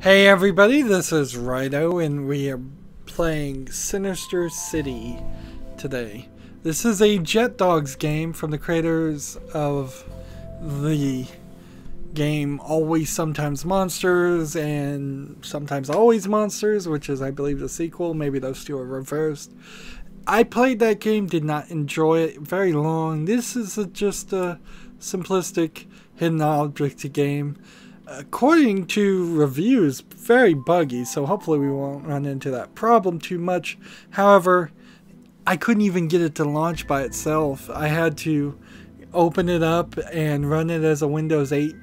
Hey everybody, this is Rydo and we are playing Sinister City today. This is a Jet Dogs game from the creators of the game Always Sometimes Monsters and Sometimes Always Monsters, which is I believe the sequel. Maybe those two are reversed. I played that game, did not enjoy it very long. This is just a simplistic hidden object game. According to reviews, very buggy, so hopefully we won't run into that problem too much. However, I couldn't even get it to launch by itself. I had to open it up and run it as a Windows 8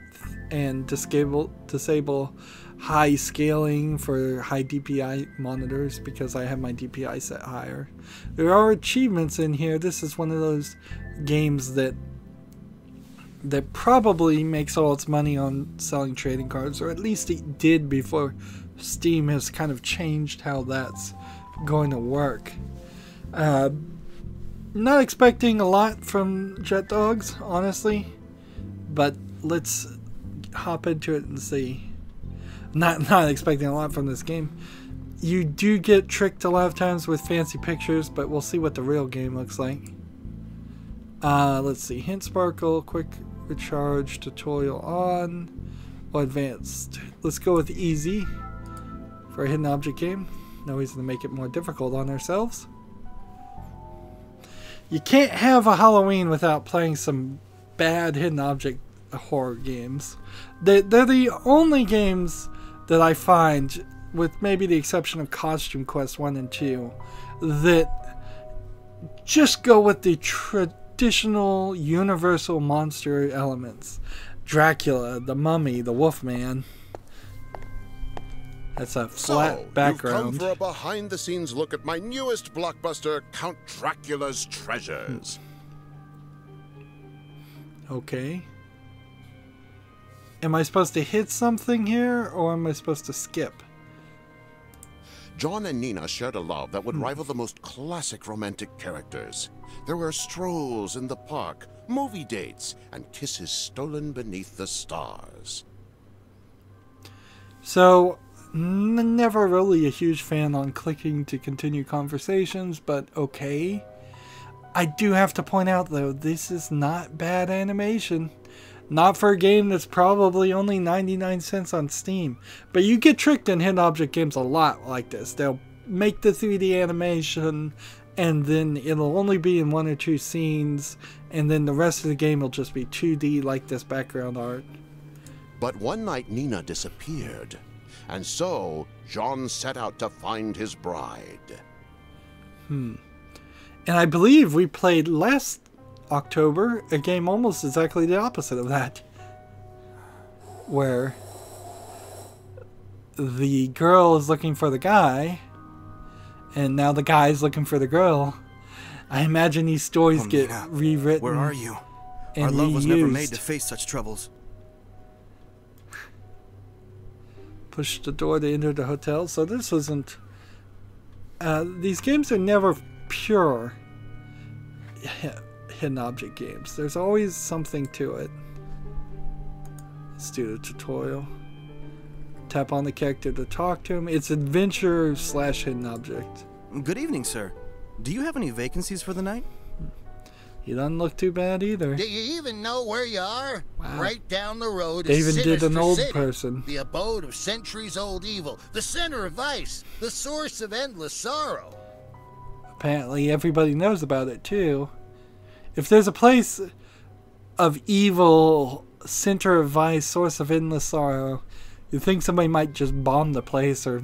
and disable high scaling for high DPI monitors because I have my DPI set higher. There are achievements in here. This is one of those games that probably makes all its money on selling trading cards, or at least it did before Steam has kind of changed how that's going to work. Not expecting a lot from Jet Dogs, honestly, but let's hop into it and see. Not expecting a lot from this game. You do get tricked a lot of times with fancy pictures, but we'll see what the real game looks like. Let's see, hint sparkle, quick recharge, tutorial on, or advanced. Let's go with easy for a hidden object game. No reason to make it more difficult on ourselves. You can't have a Halloween without playing some bad hidden object horror games. They're the only games that I find, with maybe the exception of Costume Quest 1 and 2, that just go with the traditional universal monster elements. Dracula, the Mummy, the Wolfman. That's a flat background. You've come for a behind-the-scenes look at my newest blockbuster, Count Dracula's Treasures. Okay. Am I supposed to hit something here, or am I supposed to skip? John and Nina shared a love that would rival the most classic romantic characters. There were strolls in the park, movie dates, and kisses stolen beneath the stars. So, never really a huge fan on clicking to continue conversations, but okay. I do have to point out, though, this is not bad animation. Not for a game that's probably only 99 cents on Steam. But you get tricked in hidden object games a lot like this. They'll make the 3D animation, and then it'll only be in one or two scenes, and then the rest of the game will just be 2D like this background art. But one night Nina disappeared, and so John set out to find his bride. And I believe we played last October a game almost exactly the opposite of that, where the girl is looking for the guy and now the guy is looking for the girl. I imagine these stories get rewritten. Where are you? Our love was never made to face such troubles. Push the door to enter the hotel. So this isn't these games are never pure hidden object games. There's always something to it. Let's do the tutorial. Tap on the character to talk to him. It's adventure / hidden object. Good evening, sir. Do you have any vacancies for the night? He doesn't look too bad either. Do you even know where you are? Wow. Right down the road They is even did an Sinister old City, person. the abode of centuries-old evil, the center of vice, the source of endless sorrow. Apparently everybody knows about it too. If there's a place of evil, center of vice, source of endless sorrow, you think somebody might just bomb the place or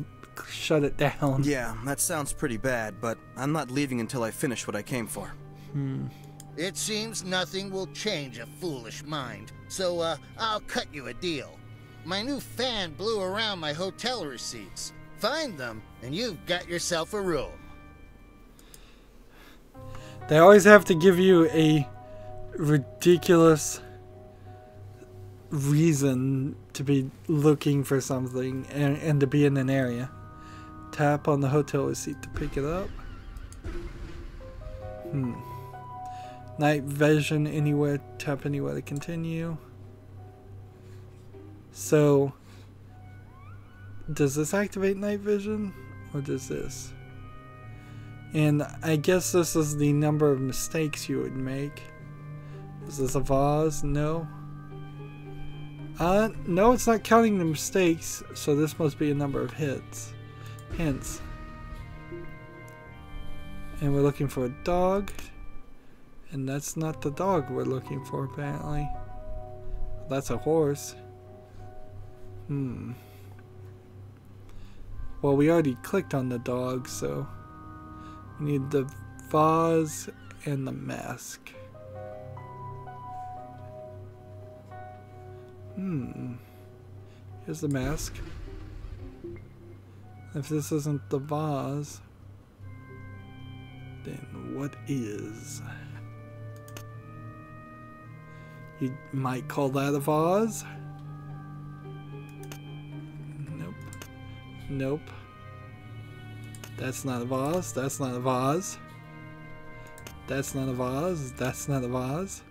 shut it down. Yeah, that sounds pretty bad, but I'm not leaving until I finish what I came for. It seems nothing will change a foolish mind, so I'll cut you a deal. My new fan blew around my hotel receipts. Find them, and you've got yourself a room. They always have to give you a ridiculous reason to be looking for something and to be in an area. Tap on the hotel receipt to pick it up. Night vision anywhere. Tap anywhere to continue. So does this activate night vision? Or does this? And I guess this is the number of mistakes you would make. Is this a vase? No. No, it's not counting the mistakes, so this must be a number of hits. Hints. And we're looking for a dog. And that's not the dog we're looking for, apparently. That's a horse. Well, we already clicked on the dog, so we need the vase and the mask. Here's the mask. If this isn't the vase, then what is? You might call that a vase. Nope. Nope. That's not a vase. That's not a vase. That's not a vase. That's not a vase.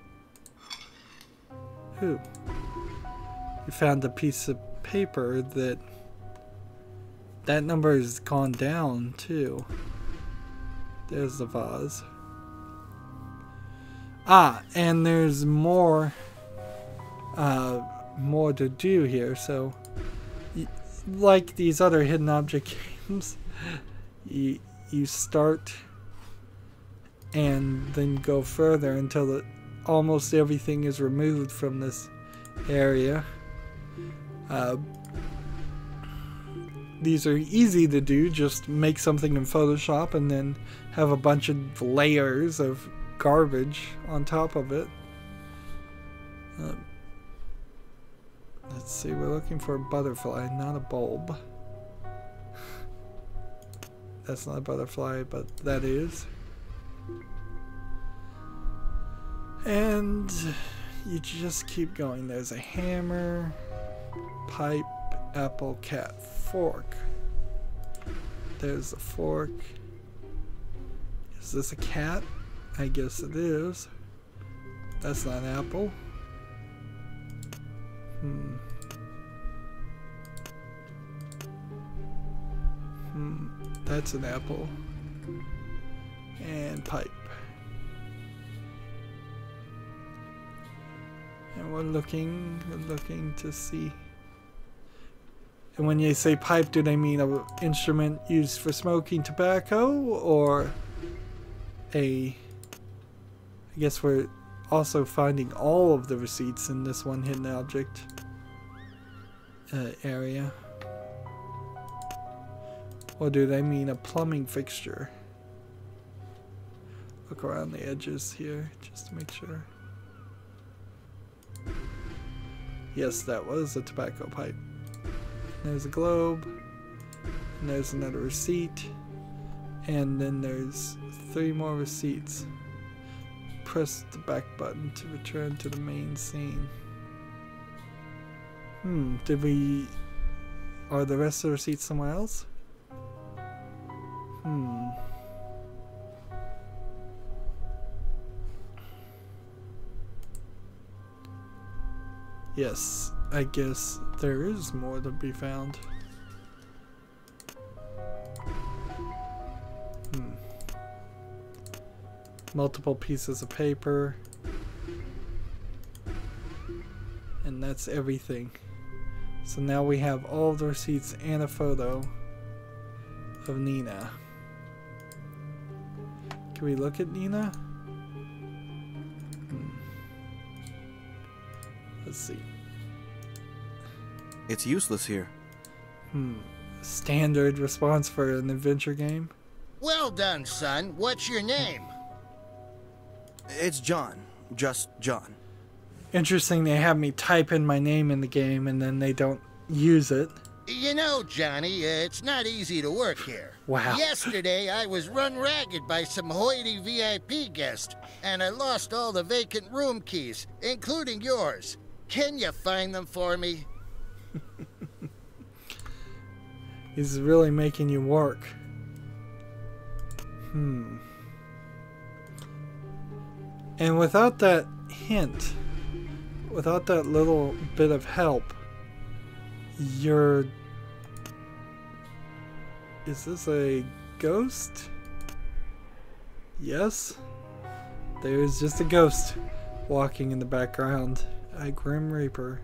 Who? You found a piece of paper that number has gone down too. There's the vase. Ah, and there's more to do here. So, like these other hidden object games, you start and then go further until almost everything is removed from this area. These are easy to do. Just make something in Photoshop and then have a bunch of layers of garbage on top of it. Let's see, we're looking for a butterfly, not a bulb. That's not a butterfly, but that is. And you just keep going. There's a hammer, pipe, apple, cat, fork. There's a fork. Is this a cat? I guess it is. That's not an apple. That's an apple. And pipe. And we're looking to see. And when you say pipe, do they mean an instrument used for smoking tobacco, or I guess we're also finding all of the receipts in this one hidden object area. Or do they mean a plumbing fixture? Look around the edges here just to make sure. Yes, that was a tobacco pipe. There's a globe. And there's another receipt. And then there's 3 more receipts. Press the back button to return to the main scene. Are the rest of the receipts somewhere else? Yes, I guess there is more to be found. Multiple pieces of paper. And that's everything. So now we have all the receipts and a photo of Nina. Can we look at Nina? Let's see. It's useless here. Standard response for an adventure game. Well done, son. What's your name? It's John. Just John. Interesting they have me type in my name in the game and then they don't use it. You know, Johnny, it's not easy to work here. Wow. Yesterday, I was run ragged by some hoity VIP guests, and I lost all the vacant room keys, including yours. Can you find them for me? He's really making you work. And without that hint, without that little bit of help, you're Is this a ghost? Yes. There's just a ghost walking in the background. A Grim Reaper.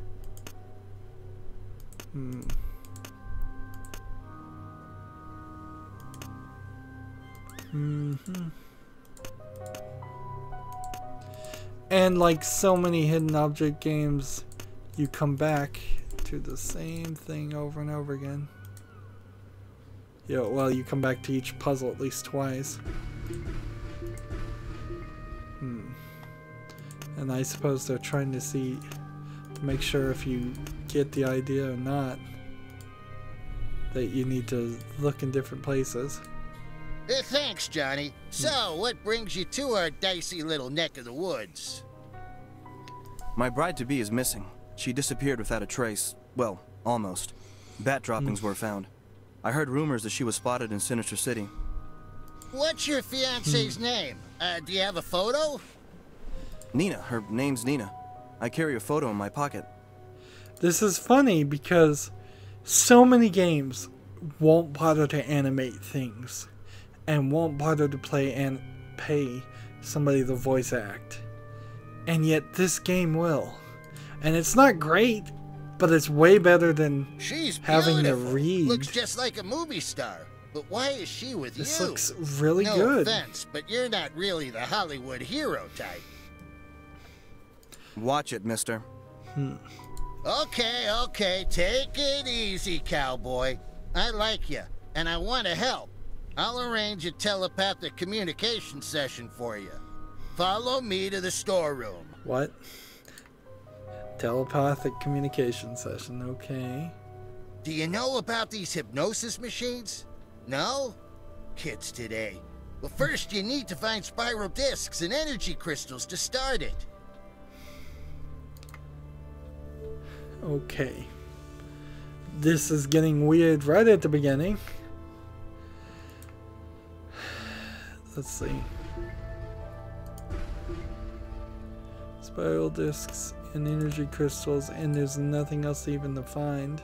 And like so many hidden object games, you come back to the same thing over and over again. Yeah, well, you come back to each puzzle at least twice. And I suppose they're trying to make sure if you get the idea or not, that you need to look in different places. Thanks, Johnny. So, what brings you to our dicey little neck of the woods? My bride-to-be is missing. She disappeared without a trace. Well, almost. Bat droppings were found. I heard rumors that she was spotted in Sinister City. What's your fiance's name? Do you have a photo? Nina. Her name's Nina. I carry a photo in my pocket. This is funny because so many games won't bother to animate things and won't bother to pay somebody to voice act. And yet this game will. And it's not great, but it's way better than having to read. Looks just like a movie star. But why is she with you? This looks really good. No offense, but you're not really the Hollywood hero type. Watch it, mister. Okay, take it easy, cowboy. I like you, and I want to help. I'll arrange a telepathic communication session for you. Follow me to the storeroom. What? Telepathic communication session, okay. Do you know about these hypnosis machines? No? Kids today. Well, first you need to find spiral discs and energy crystals to start it. Okay. This is getting weird right at the beginning. Let's see. Spiral discs and energy crystals, and there's nothing else even to find.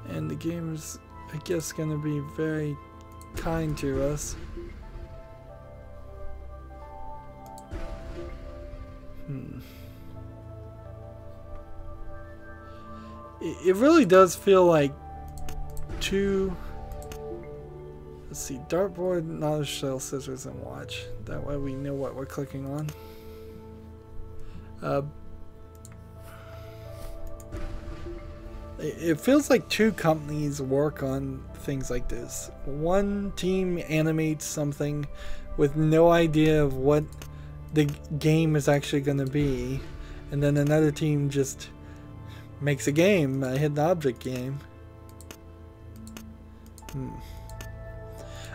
And the game's, I guess, gonna be very kind to us. It really does feel like two. Let's see, dartboard, knowledge shell, scissors, and watch. That way we know what we're clicking on. It feels like two companies work on things like this. One team animates something with no idea of what the game is actually going to be, and then another team just makes a game, a hidden object game.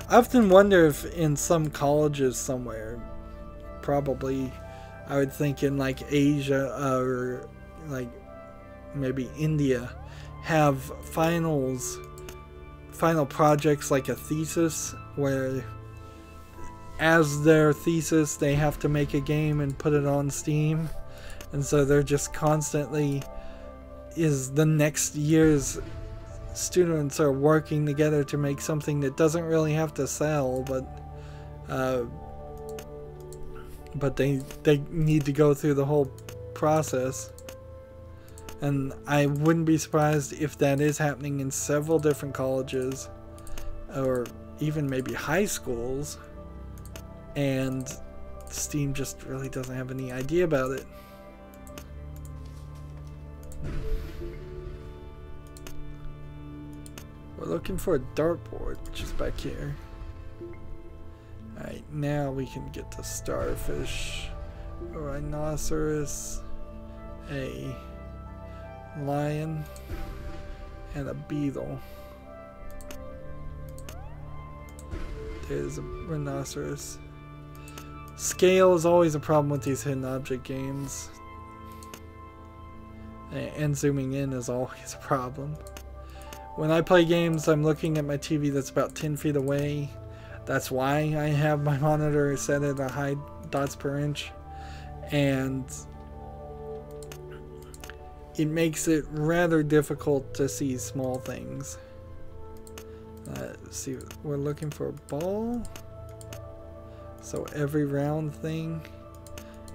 I often wonder if in some colleges somewhere, probably I would think in like Asia or like maybe India, have final projects like a thesis, where as their thesis they have to make a game and put it on Steam, and so they're just constantly, is the next year's students are working together to make something that doesn't really have to sell, but they need to go through the whole process. And I wouldn't be surprised if that is happening in several different colleges, or even maybe high schools, and Steam just really doesn't have any idea about it. We're looking for a dartboard, which is back here. Alright, now we can get the starfish, a rhinoceros, a lion, and a beetle. There's a rhinoceros. Scale is always a problem with these hidden object games, and zooming in is always a problem. When I play games, I'm looking at my TV that's about 10 feet away. That's why I have my monitor set at a high dots per inch. And it makes it rather difficult to see small things. Let's see, we're looking for a ball. So every round thing,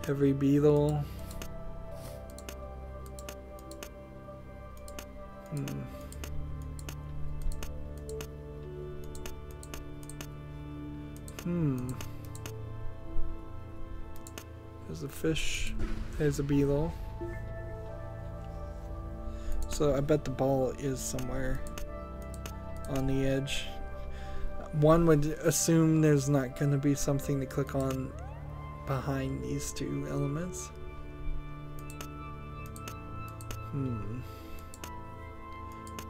every beetle. There's a fish. There's a beetle. So I bet the ball is somewhere on the edge. One would assume there's not going to be something to click on behind these two elements.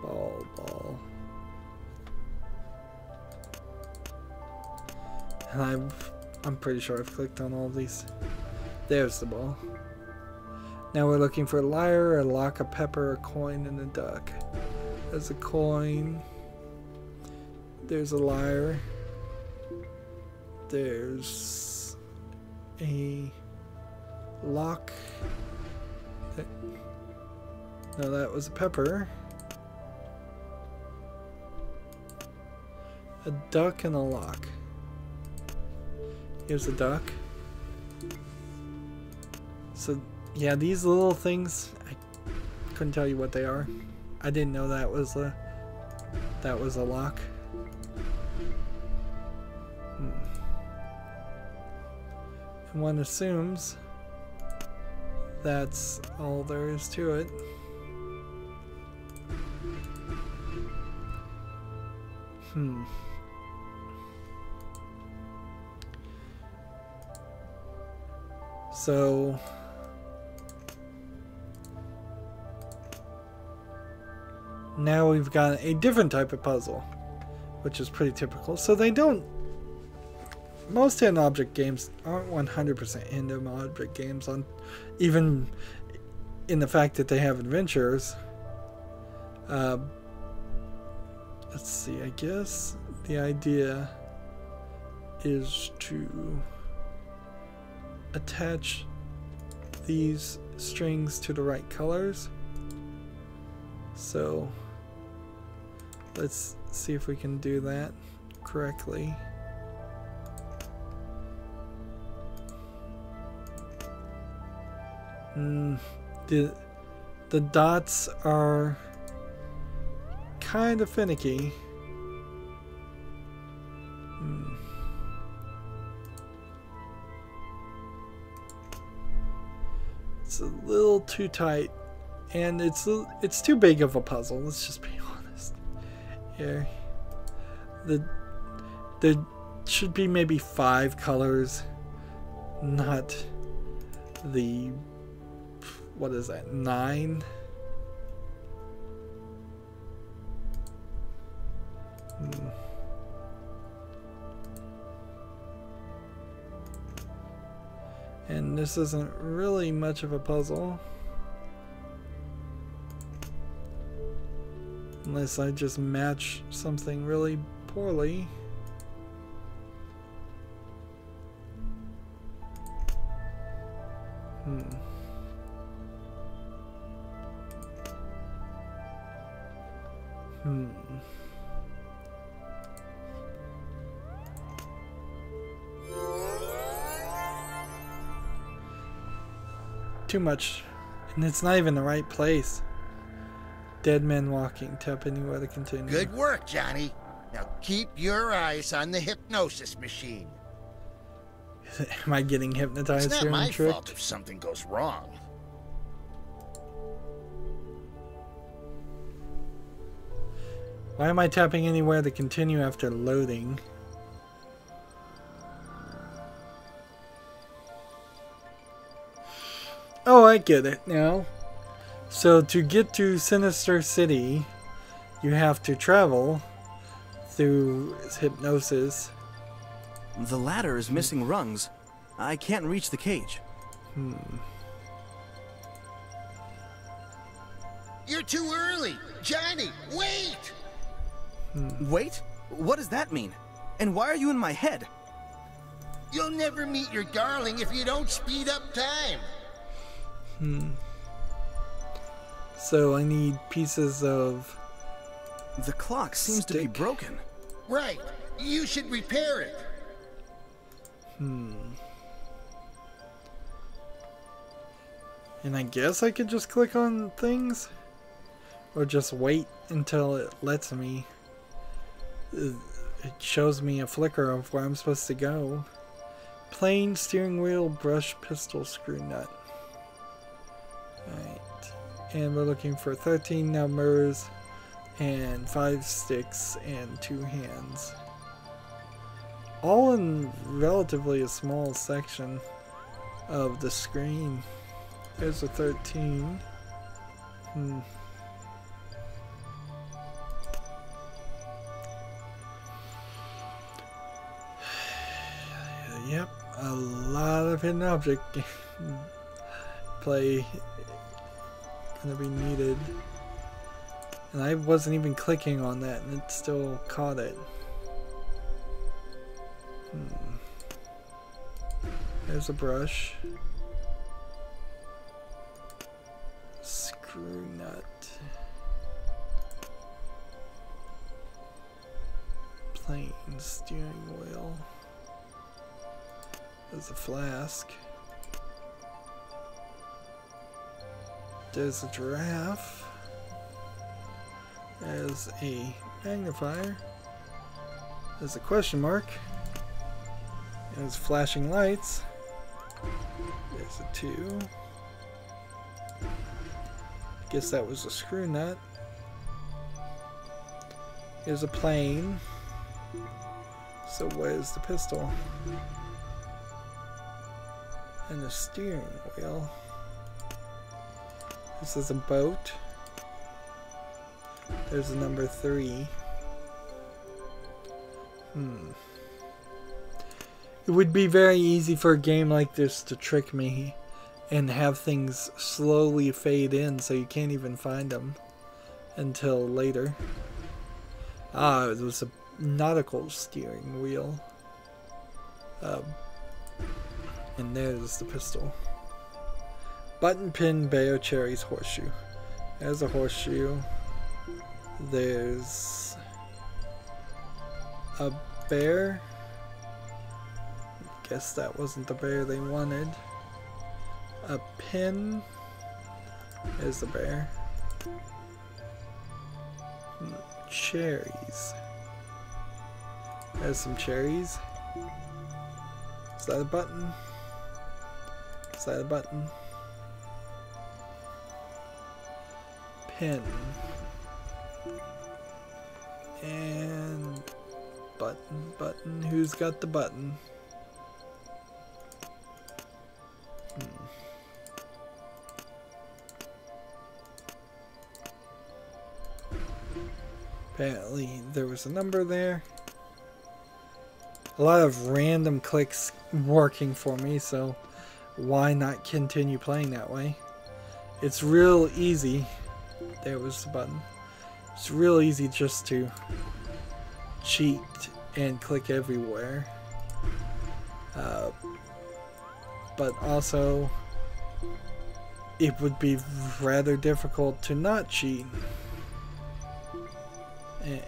Ball. And I'm pretty sure I've clicked on all these. There's the ball. Now we're looking for a lyre, a lock, a pepper, a coin, and a duck. There's a coin. There's a lyre. There's a lock. No, that was a pepper. A duck and a lock. Here's a duck. So, yeah, these little things, I couldn't tell you what they are. I didn't know that was a lock. And one assumes that's all there is to it. So now we've got a different type of puzzle, which is pretty typical. So they don't, most hidden object games aren't 100% hidden object games, on even in the fact that they have adventures. Let's see, I guess the idea is to attach these strings to the right colors. So let's see if we can do that correctly. The dots are kind of finicky. It's a little too tight, and it's too big of a puzzle. Let's just be honest. Here, there should be maybe 5 colors, not the, what is that, 9? And this isn't really much of a puzzle, unless I just match something really poorly. Too much, and it's not even the right place. Dead men walking. Tap anywhere to continue. Good work, Johnny. Now keep your eyes on the hypnosis machine. Am I getting hypnotized it's here? not my and tricked? fault if something goes wrong. Why am I tapping anywhere to continue after loading? Oh, I get it now. So to get to Sinister City, you have to travel through hypnosis. The ladder is missing rungs. I can't reach the cage. You're too early. Johnny, wait! Wait? What does that mean? And why are you in my head? You'll never meet your darling if you don't speed up time. So I need pieces of... The clock seems to be Stick. broken. Right. You should repair it. And I guess I could just click on things? Or just wait until it lets me. It shows me a flicker of where I'm supposed to go. Plain steering wheel, brush, pistol, screw nut. Alright. And we're looking for 13 numbers and 5 sticks and 2 hands. All in relatively a small section of the screen. There's a 13. Yep, a lot of hidden object play gonna be needed. And I wasn't even clicking on that and it still caught it. There's a brush. Screw nut. Plain steering wheel. There's a flask. There's a giraffe. There's a magnifier. There's a question mark. There's flashing lights. There's a 2. Guess that was a screw nut. Here's a plane. So where's the pistol? And a steering wheel. This is a boat. There's a number 3. It would be very easy for a game like this to trick me and have things slowly fade in so you can't even find them until later. Ah, it was a nautical steering wheel. And there's the pistol. Button, pin, bear, cherries, horseshoe. There's a horseshoe. There's a bear. Guess that wasn't the bear they wanted. A pin. There's the bear. Cherries. There's some cherries. Is that a button? Is that a button? Pin. And button. Who's got the button? Apparently there was a number there. A lot of random clicks working for me, so why not continue playing that way? It's real easy. There was the button. It's real easy just to cheat and click everywhere. But also, it would be rather difficult to not cheat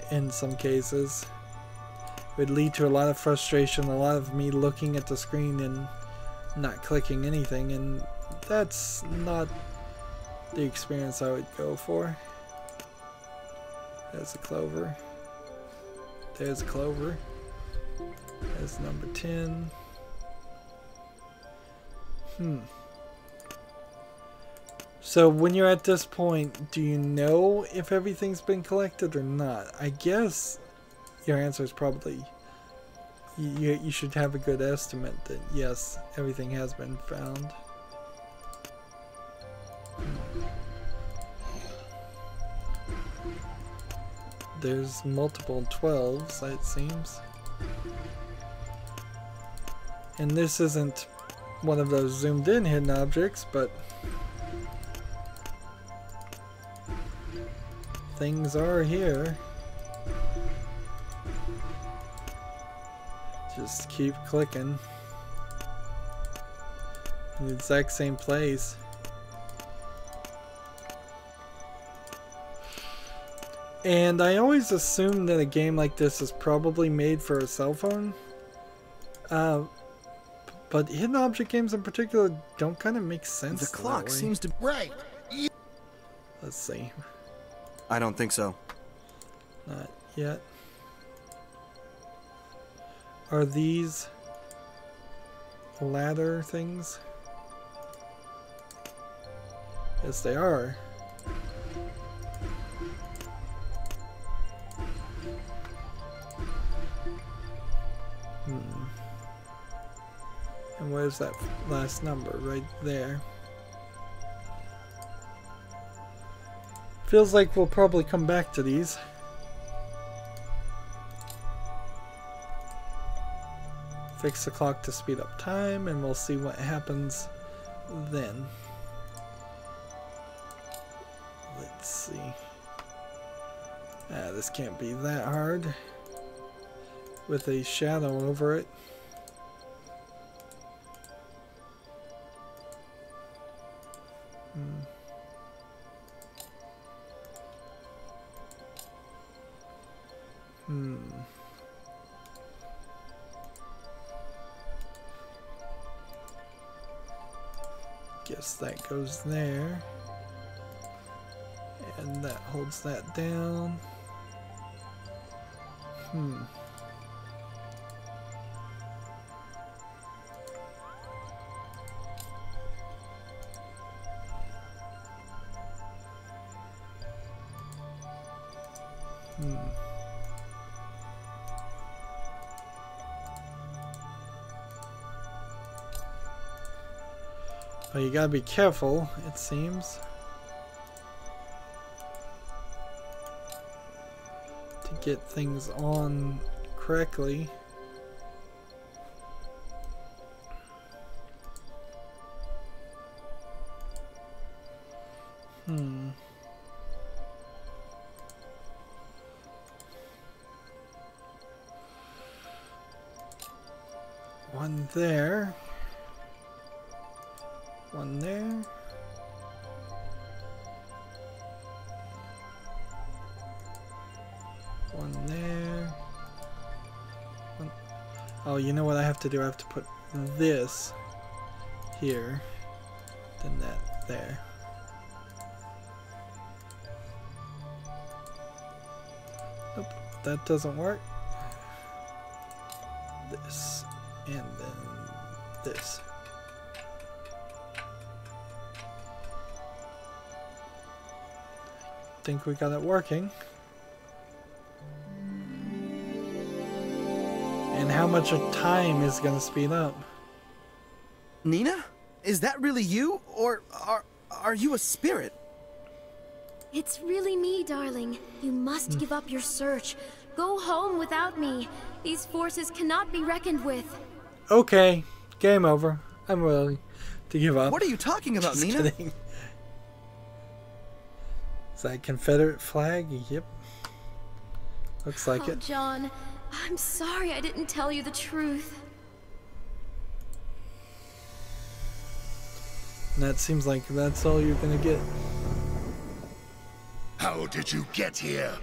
in some cases. It would lead to a lot of frustration, a lot of me looking at the screen and not clicking anything, and that's not the experience I would go for. There's a clover. There's a clover. There's number 10. So when you're at this point, do you know if everything's been collected or not? I guess your answer is probably you should have a good estimate that yes, everything has been found. There's multiple 12s, it seems. And this isn't one of those zoomed in hidden objects, but things are here. Just keep clicking in the exact same place. And I always assume that a game like this is probably made for a cell phone. But hidden object games in particular don't kind of make sense. The clock seems to... Right. Let's see. I don't think so. Not yet. Are these ladder things? Yes, they are. And where's that last number? Right there. Feels like we'll probably come back to these. Fix the clock to speed up time, and we'll see what happens then. Let's see. This can't be that hard with a shadow over it. Guess that goes there. And that holds that down. Well, you gotta be careful, it seems, to get things on correctly. One there. One there. One there. One. Oh, you know what I have to do? I have to put this here, then that there. Nope, that doesn't work. This, and then this. Think we got it working. And how much of time is gonna speed up? Nina? Is that really you? Or are you a spirit? It's really me, darling. You must give up your search. Go home without me. These forces cannot be reckoned with. Okay, game over. I'm willing to give up. What are you talking about, Just Nina? kidding. Is that a Confederate flag? Yep. Looks like it. John, I'm sorry I didn't tell you the truth. And that seems like that's all you're gonna get. How did you get here?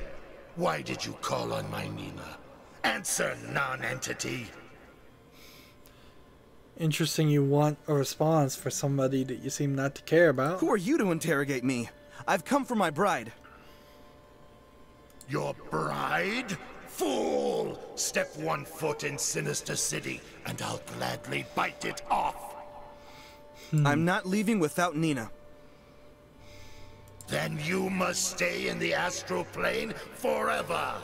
Why did you call on my Nina? Answer, non-entity. Interesting you want a response for somebody that you seem not to care about. Who are you to interrogate me? I've come for my bride. Your bride? Fool! Step 1 foot in Sinister City, and I'll gladly bite it off. I'm not leaving without Nina. Then you must stay in the astral plane forever.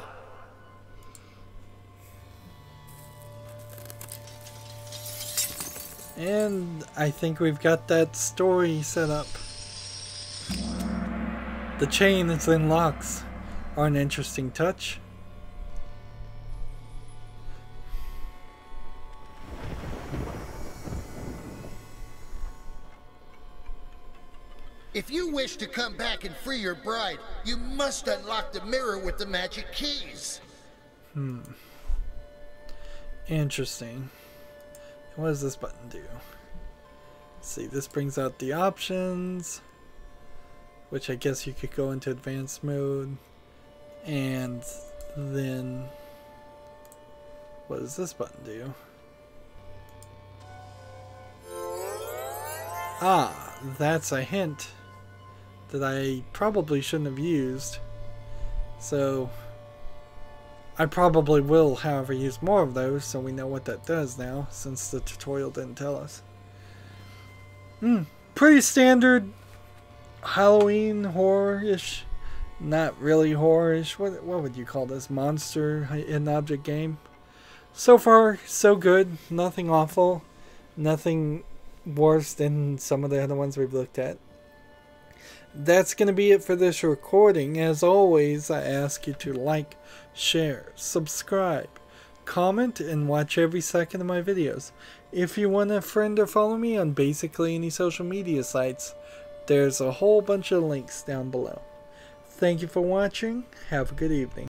And I think we've got that story set up. The chain that's in locks are an interesting touch. If you wish to come back and free your bride, you must unlock the mirror with the magic keys. Interesting. What does this button do? Let's see, this brings out the options, which I guess you could go into advanced mode. And then, what does this button do? Ah, that's a hint that I probably shouldn't have used. So, I probably will, however, use more of those so we know what that does now, since the tutorial didn't tell us. Pretty standard Halloween horror-ish. Not really horror-ish. What would you call this? Monster hidden object game? So far, so good. Nothing awful. Nothing worse than some of the other ones we've looked at. That's going to be it for this recording. As always, I ask you to like, share, subscribe, comment, and watch every second of my videos. If you want to friend or follow me on basically any social media sites, there's a whole bunch of links down below. Thank you for watching. Have a good evening.